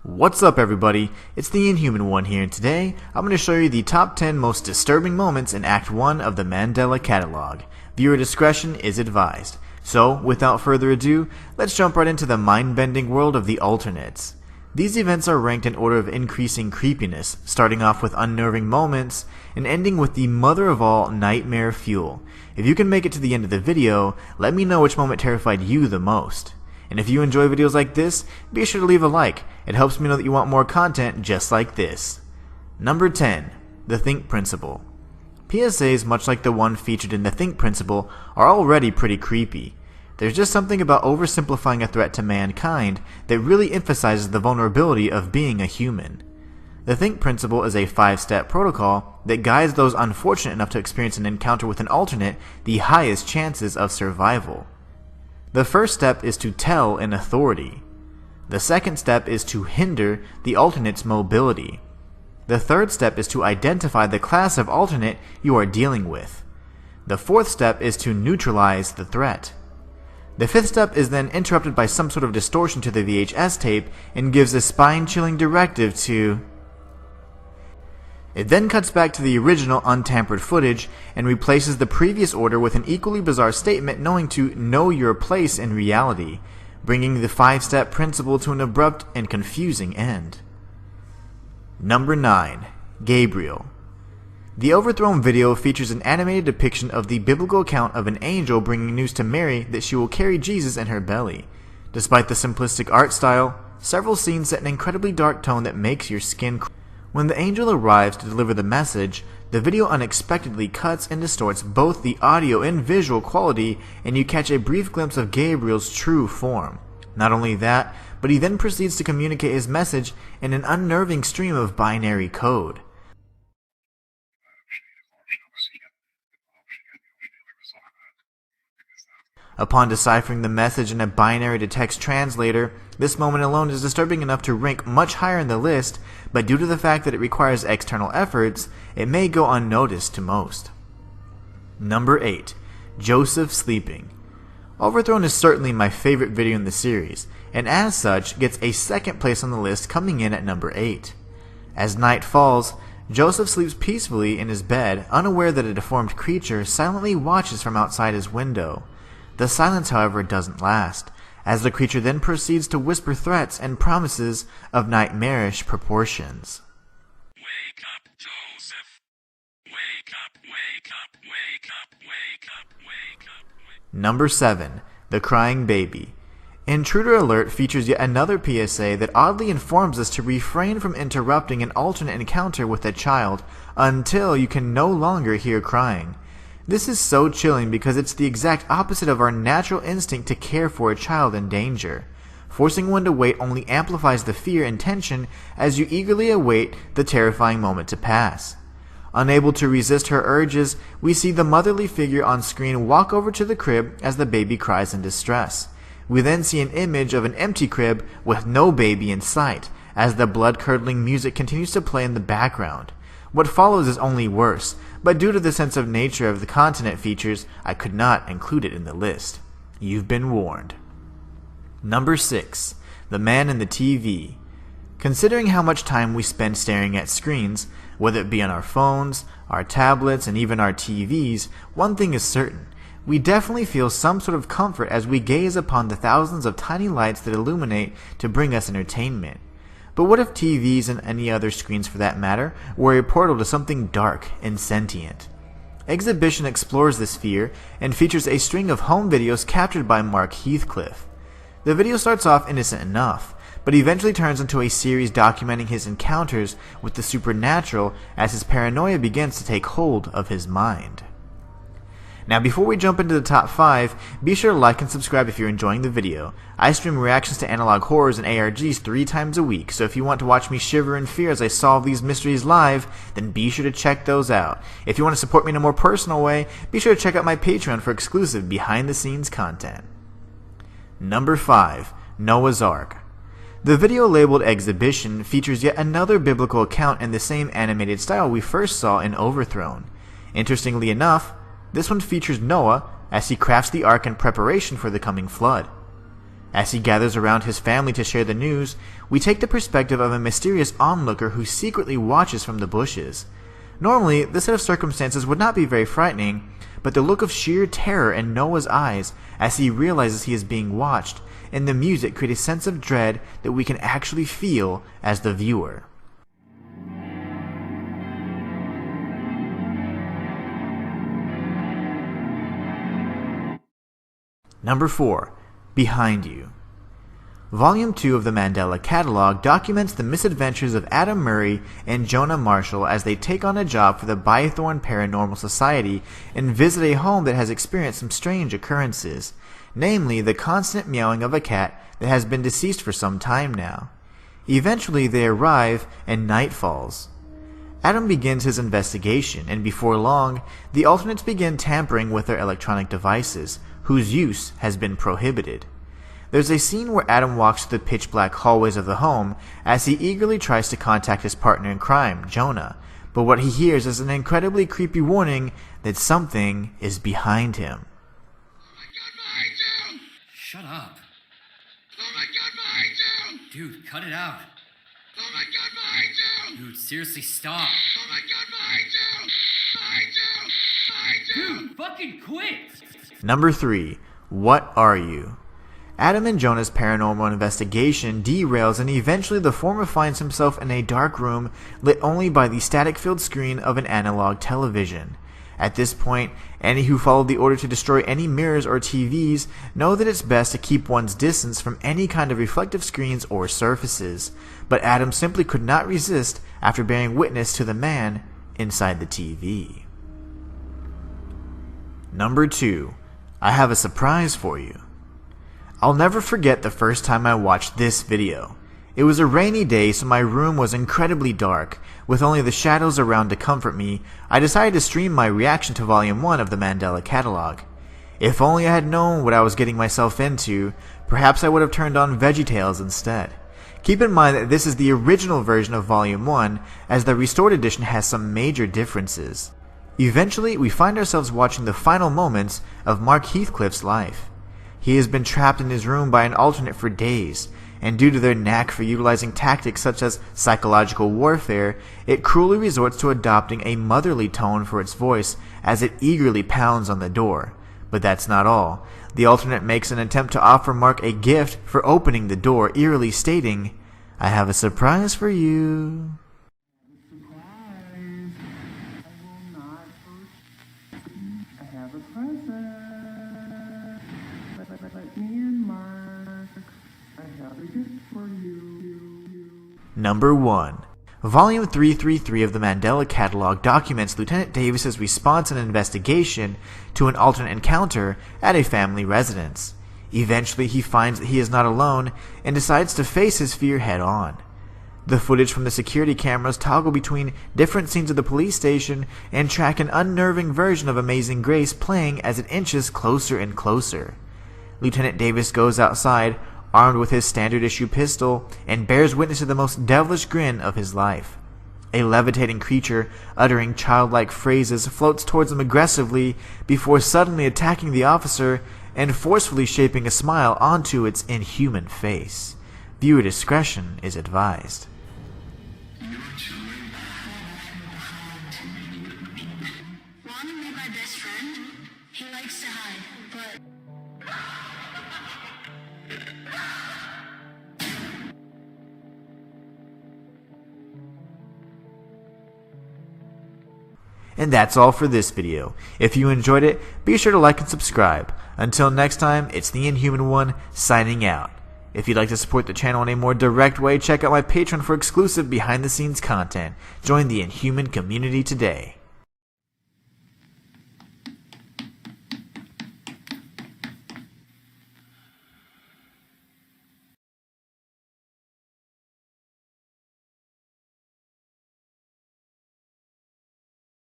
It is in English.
What's up everybody, it's the Inhuman one here, and today I'm going to show you the top 10 most disturbing moments in Act 1 of the Mandela Catalogue. Viewer discretion is advised. So, without further ado, let's jump right into the mind-bending world of the alternates. These events are ranked in order of increasing creepiness, starting off with unnerving moments, and ending with the mother of all nightmare fuel. If you can make it to the end of the video, let me know which moment terrified you the most. And if you enjoy videos like this, be sure to leave a like. It helps me know that you want more content just like this. Number 10. The Think Principle. PSAs, much like the one featured in the Think Principle, are already pretty creepy. There's just something about oversimplifying a threat to mankind that really emphasizes the vulnerability of being a human. The Think Principle is a 5-step protocol that guides those unfortunate enough to experience an encounter with an alternate the highest chances of survival. The first step is to tell an authority. The second step is to hinder the alternate's mobility. The third step is to identify the class of alternate you are dealing with. The fourth step is to neutralize the threat. The fifth step is then interrupted by some sort of distortion to the VHS tape and gives a spine-chilling directive to... It then cuts back to the original untampered footage and replaces the previous order with an equally bizarre statement knowing to know your place in reality, bringing the 5-step principle to an abrupt and confusing end. Number 9. Gabriel. The overthrown video features an animated depiction of the biblical account of an angel bringing news to Mary that she will carry Jesus in her belly. Despite the simplistic art style, several scenes set an incredibly dark tone that makes your skin crawl. When the angel arrives to deliver the message, the video unexpectedly cuts and distorts both the audio and visual quality, and you catch a brief glimpse of Gabriel's true form. Not only that, but he then proceeds to communicate his message in an unnerving stream of binary code. Upon deciphering the message in a binary to text translator, this moment alone is disturbing enough to rank much higher in the list, but due to the fact that it requires external efforts, it may go unnoticed to most. Number 8. Joseph sleeping. Overthrown is certainly my favorite video in the series, and as such gets a second place on the list, coming in at number 8. As night falls, Joseph sleeps peacefully in his bed, unaware that a deformed creature silently watches from outside his window. The silence, however, doesn't last, as the creature then proceeds to whisper threats and promises of nightmarish proportions. Wake up, Joseph. Wake up, wake up, wake up, wake up, wake up, wake up. Number 7. The Crying Baby. Intruder Alert features yet another PSA that oddly informs us to refrain from interrupting an alternate encounter with a child until you can no longer hear crying. This is so chilling because it's the exact opposite of our natural instinct to care for a child in danger. Forcing one to wait only amplifies the fear and tension as you eagerly await the terrifying moment to pass. Unable to resist her urges, we see the motherly figure on screen walk over to the crib as the baby cries in distress. We then see an image of an empty crib with no baby in sight, as the blood-curdling music continues to play in the background. What follows is only worse, but due to the sensitive nature of the content it features, I could not include it in the list. You've been warned. Number 6. The Man in the TV. Considering how much time we spend staring at screens, whether it be on our phones, our tablets, and even our TVs, one thing is certain. We definitely feel some sort of comfort as we gaze upon the thousands of tiny lights that illuminate to bring us entertainment. But what if TVs and any other screens for that matter were a portal to something dark and sentient? Exhibition explores this fear and features a string of home videos captured by Mark Heathcliff. The video starts off innocent enough, but eventually turns into a series documenting his encounters with the supernatural as his paranoia begins to take hold of his mind. Now before we jump into the top 5, be sure to like and subscribe if you're enjoying the video. I stream reactions to analog horrors and ARGs 3 times a week, so if you want to watch me shiver in fear as I solve these mysteries live, then be sure to check those out. If you want to support me in a more personal way, be sure to check out my Patreon for exclusive behind-the-scenes content. Number 5. Noah's Ark. The video labeled Exhibition features yet another biblical account in the same animated style we first saw in Overthrown. Interestingly enough, this one features Noah as he crafts the ark in preparation for the coming flood. As he gathers around his family to share the news, we take the perspective of a mysterious onlooker who secretly watches from the bushes. Normally, this set of circumstances would not be very frightening, but the look of sheer terror in Noah's eyes as he realizes he is being watched, and the music create a sense of dread that we can actually feel as the viewer. Number 4. Behind You. Volume 2 of the Mandela Catalogue documents the misadventures of Adam Murray and Jonah Marshall as they take on a job for the Bythorn Paranormal Society and visit a home that has experienced some strange occurrences, namely the constant meowing of a cat that has been deceased for some time now. Eventually they arrive and night falls. Adam begins his investigation, and before long, the alternates begin tampering with their electronic devices, whose use has been prohibited. There's a scene where Adam walks through the pitch-black hallways of the home as he eagerly tries to contact his partner in crime, Jonah, but what he hears is an incredibly creepy warning that something is behind him. Oh my God, behind you! Shut up. Oh my God, behind you! Dude, cut it out. Oh my God, behind you! Dude, seriously, stop. Oh my God, behind you! Behind you! Behind you! Dude, fucking quit! Number 3. What Are You? Adam and Jonah's paranormal investigation derails, and eventually the former finds himself in a dark room lit only by the static-filled screen of an analog television. At this point, any who followed the order to destroy any mirrors or TVs know that it's best to keep one's distance from any kind of reflective screens or surfaces, but Adam simply could not resist after bearing witness to the man inside the TV. Number 2. I Have a Surprise for You. I'll never forget the first time I watched this video. It was a rainy day, so my room was incredibly dark. With only the shadows around to comfort me, I decided to stream my reaction to Volume 1 of the Mandela Catalogue. If only I had known what I was getting myself into, perhaps I would have turned on VeggieTales instead. Keep in mind that this is the original version of Volume 1, as the restored edition has some major differences. Eventually, we find ourselves watching the final moments of Mark Heathcliff's life. He has been trapped in his room by an alternate for days, and due to their knack for utilizing tactics such as psychological warfare, it cruelly resorts to adopting a motherly tone for its voice as it eagerly pounds on the door. But that's not all. The alternate makes an attempt to offer Mark a gift for opening the door, eerily stating, "I have a surprise for you." Number 1. Volume 333 of the Mandela Catalogue documents Lieutenant Davis's response and investigation to an alternate encounter at a family residence. Eventually, he finds that he is not alone and decides to face his fear head-on. The footage from the security cameras toggle between different scenes of the police station and track an unnerving version of Amazing Grace playing as it inches closer and closer. Lieutenant Davis goes outside, armed with his standard-issue pistol, and bears witness to the most devilish grin of his life. A levitating creature, uttering childlike phrases, floats towards him aggressively before suddenly attacking the officer and forcefully shaping a smile onto its inhuman face. Viewer discretion is advised. Want to meet my best friend? He likes to hide, but... And that's all for this video. If you enjoyed it, be sure to like and subscribe. Until next time, it's the Inhuman One, signing out. If you'd like to support the channel in a more direct way, check out my Patreon for exclusive behind-the-scenes content. Join the Inhuman community today.